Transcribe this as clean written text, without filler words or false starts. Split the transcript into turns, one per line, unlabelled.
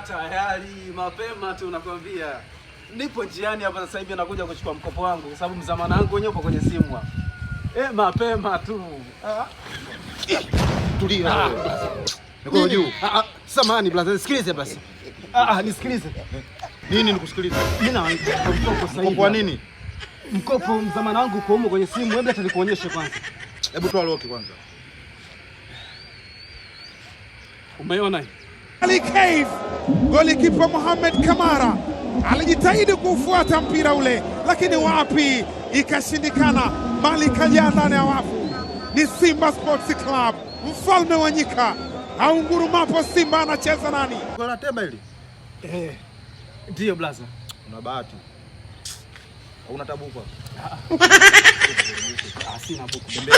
Tayari mapema tu nakwambia. Nipo njiani hapa sasa hivi nakuja kuchukua mkopo wangu kwa sababu mzamana wangu wenyewe upo kwenye simu hapa. Mapema tu.
Tulia. Niko juu.
Samahani brother, nisikilize basi. Nisikilize.
Nini nikusikilize?
Mimi na mkopo sasa hivi.
Mkopo wa nini?
Mkopo mzamana wangu uko huko kwenye simu, hebu hata nikuonyeshe kwanza.
Hebu toa loki kwanza.
Umeona hii?
Ali Cave, golikipa Mohamed Kamara alijitahidi kufuata mpira ule, lakini wapi, ikashindikana. Mali kaja ndani ya wavu. Ni Simba Sports Club, mfalme wa nyika. Haungurumapo Simba anacheza nani?
Kuna tema hili?
Ndio blaza.
Una bahati. Hauna tabuku hapa?
Sina buku.
Tembea.